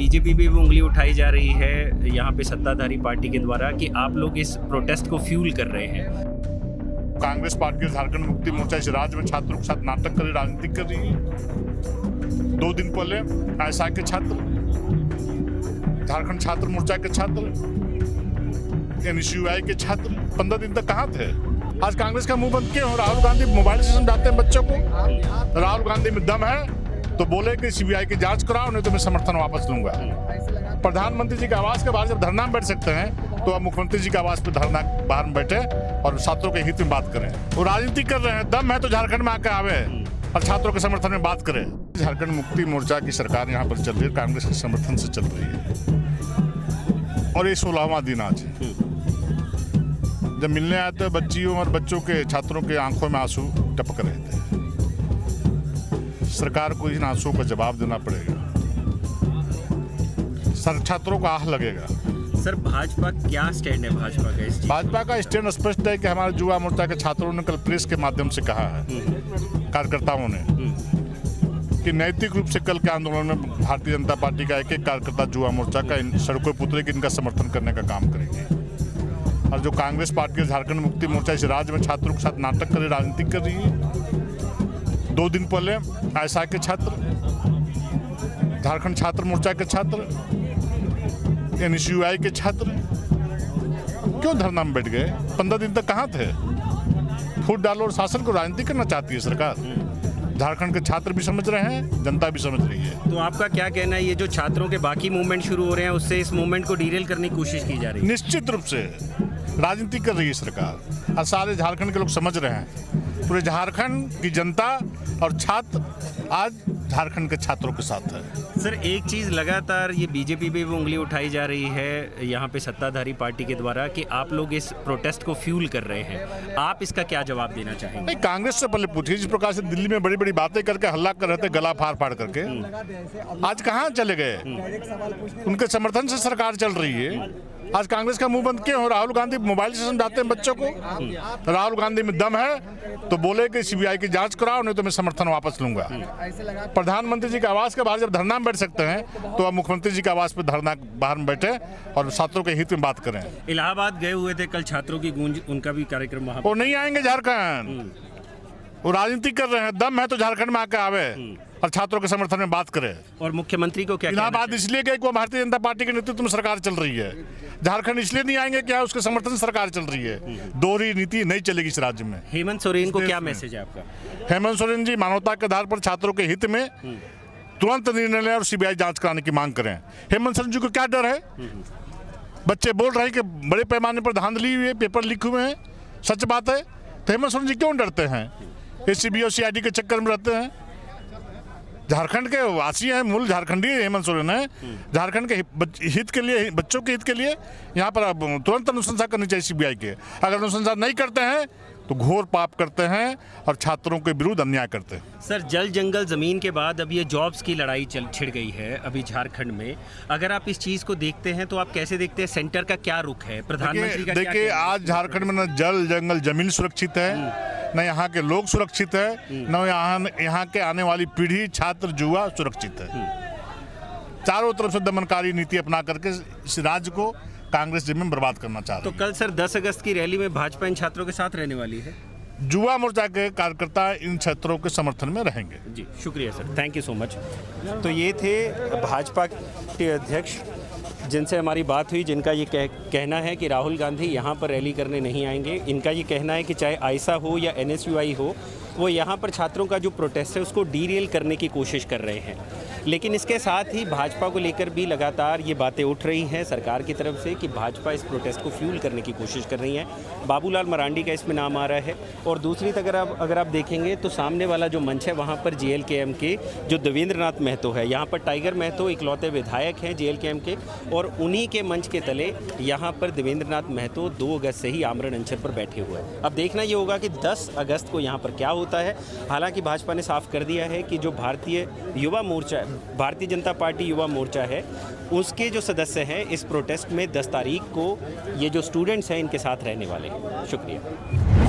BJP पे भी उंगली उठाई जा रही है यहाँ पे सत्ताधारी पार्टी के द्वारा कि आप लोग इस प्रोटेस्ट को फ्यूल कर रहे हैं। कांग्रेस पार्टी झारखंड मुक्ति मोर्चा इस राज्य में छात्रों के साथ नाटक कर राजनीति कर रही है। 2 दिन पहले ऐसा के छात्र, झारखंड छात्र मोर्चा के छात्र, NSUI के छात्र 15 दिन तक कहाँ थे? आज कांग्रेस का मुंह बंद क्यों? राहुल गांधी मोबाइल से समझाते हैं बच्चों को। राहुल गांधी में दम है तो बोले कि CBI की जांच कराओ, नहीं तो मैं समर्थन वापस लूंगा। प्रधानमंत्री जी के आवास के बाहर जब धरना में बैठ सकते हैं तो अब मुख्यमंत्री जी के आवास पे धरना बाहर में बैठे और छात्रों के हित में बात करें। वो राजनीति कर रहे हैं, दम है तो झारखंड में आके आवे और छात्रों के समर्थन में बात करें। झारखंड मुक्ति मोर्चा की सरकार यहाँ पर चल रही है, कांग्रेस के समर्थन से चल रही है और ये 16वां दिन आज है। जब मिलने आए थे बच्चियों और बच्चों के, छात्रों के आंखों में आंसू टपक रहे थे। सरकार को इन आंसुओं का जवाब देना पड़ेगा, छात्रों को आह लगेगा। सर भाजपा क्या स्टैंड है भाजपा का इस चीज? भाजपा का स्टैंड स्पष्ट है कि हमारे युवा मोर्चा के छात्रों ने कल प्रेस के माध्यम से कहा है, कार्यकर्ताओं ने, कि नैतिक रूप से कल के आंदोलन में भारतीय जनता पार्टी का एक कार्यकर्ता युवा मोर्चा का इन सड़कों पर उतरे कि इनका समर्थन करने का काम करेंगे। और जो कांग्रेस पार्टी झारखंड मुक्ति मोर्चा इस राज्य में छात्रों के साथ नाटक कर राजनीति कर रही है। 2 दिन पहले ऐसा के छात्र, झारखंड छात्र मोर्चा के छात्र, NSUI के छात्र क्यों धरना में बैठ गए? 15 दिन तक कहाँ थे? फूट डालो और शासन को राजनीति करना चाहती है सरकार। झारखंड के छात्र भी समझ रहे हैं, जनता भी समझ रही है। तो आपका क्या कहना है, ये जो छात्रों के बाकी मूवमेंट शुरू हो रहे हैं उससे इस मूवमेंट को डीरेल करने की कोशिश की जा रही है? निश्चित रूप से राजनीति कर रही है सरकार और सारे झारखंड के लोग समझ रहे हैं। पूरे झारखंड की जनता और छात्र आज झारखंड के छात्रों के साथ है। सर एक चीज़ लगातार ये बीजेपी पे भी उंगली उठाई जा रही है यहाँ पे सत्ताधारी पार्टी के द्वारा कि आप लोग इस प्रोटेस्ट को फ्यूल कर रहे हैं, आप इसका क्या जवाब देना चाहेंगे? नहीं, कांग्रेस से पहले पूछिए, जिस प्रकार से दिल्ली में बड़ी बड़ी बातें करके हल्ला कर रहे थे, गला फाड़ फाड़ करके, आज कहाँ चले गए? उनके समर्थन से सरकार चल रही है। आज कांग्रेस का मुंह बंद क्यों? राहुल गांधी मोबाइल से समझाते हैं बच्चों को। राहुल गांधी में दम है तो बोले कि CBI की जांच कराओ, नहीं तो मैं समर्थन वापस लूंगा। प्रधानमंत्री जी के आवास के बाहर जब धरना में बैठ सकते हैं तो अब मुख्यमंत्री जी के आवास पे धरना बाहर में बैठे और छात्रों के हित में बात करें। इलाहाबाद गए हुए थे कल छात्रों की गूंज, उनका भी कार्यक्रम वहाँ। वो नहीं आएंगे झारखंड, वो राजनीति कर रहे हैं, दम है तो झारखंड में आके आवे और छात्रों के समर्थन में बात करे। और मुख्यमंत्री को क्या? इलाहाबाद इसलिए गए कि वो भारतीय जनता पार्टी के नेतृत्व में सरकार चल रही है। झारखंड इसलिए नहीं आएंगे, क्या उसके समर्थन से सरकार चल रही है। दोहरी नीति नहीं चलेगी इस राज्य में। हेमंत सोरेन को क्या मैसेज है आपका? हेमंत सोरेन जी मानवता के आधार पर छात्रों के हित में तुरंत निर्णय लें और CBI जांच कराने की मांग करें। हेमंत सोरेन जी को क्या डर है? बच्चे बोल रहे हैं कि बड़े पैमाने पर धांधली हुई है, पेपर लीक हुए हैं, सच बात है। तो हेमंत सोरेन जी क्यों डरते हैं? ACB और CID के चक्कर में रहते हैं। झारखंड के वासी हैं, मूल झारखंडी हेमंत सोरेन है। झारखंड के हित के लिए, बच्चों के हित के लिए यहाँ पर तुरंत अनुशंसा करनी चाहिए CBI के। अगर अनुशंसा नहीं करते हैं तो घोर पाप करते हैं और छात्रों के विरुद्ध अन्याय करते हैं। सर जल जंगल जमीन के बाद अब ये जॉब्स की लड़ाई छिड़ गई है अभी झारखंड में। अगर आप इस चीज को देखते हैं तो आप कैसे देखते हैं? सेंटर का क्या रुख है, प्रधानमंत्री का? देखिए आज झारखंड में न जल जंगल जमीन सुरक्षित है, न यहाँ के लोग सुरक्षित है, न यहाँ के आने वाली पीढ़ी, छात्र, युवा सुरक्षित है। चारों तरफ से दमनकारी नीति अपना करके इस राज्य को कांग्रेस जी में बर्बाद करना चाह रही है। तो कल सर 10 अगस्त की रैली में भाजपा इन छात्रों के साथ रहने वाली है? युवा मोर्चा के कार्यकर्ता इन छात्रों के समर्थन में रहेंगे। जी शुक्रिया sir, thank you so much. तो ये थे भाजपा के अध्यक्ष जिनसे हमारी बात हुई, जिनका ये कहना है कि राहुल गांधी यहाँ पर रैली करने नहीं आएंगे। इनका ये कहना है कि चाहे आइसा हो या NSUI हो, वो यहाँ पर छात्रों का जो प्रोटेस्ट है उसको डीरेल करने की कोशिश कर रहे हैं। लेकिन इसके साथ ही भाजपा को लेकर भी लगातार ये बातें उठ रही हैं सरकार की तरफ से कि भाजपा इस प्रोटेस्ट को फ्यूल करने की कोशिश कर रही है। बाबूलाल मरांडी का इसमें नाम आ रहा है। और दूसरी अगर आप देखेंगे तो सामने वाला जो मंच है वहाँ पर JLKM के जो देवेंद्रनाथ महतो है, यहाँ पर टाइगर महतो इकलौते विधायक हैं JLKM के, और उन्हीं के मंच के तले यहाँ पर देवेंद्रनाथ महतो 2 अगस्त से ही आमरण अनशन पर बैठे हुए हैं। अब देखना ये होगा कि 10 अगस्त को यहाँ पर क्या होता है। हालांकि भाजपा ने साफ कर दिया है कि जो भारतीय जनता पार्टी युवा मोर्चा है उसके जो सदस्य हैं इस प्रोटेस्ट में 10 तारीख को ये जो स्टूडेंट्स हैं इनके साथ रहने वाले हैं। शुक्रिया।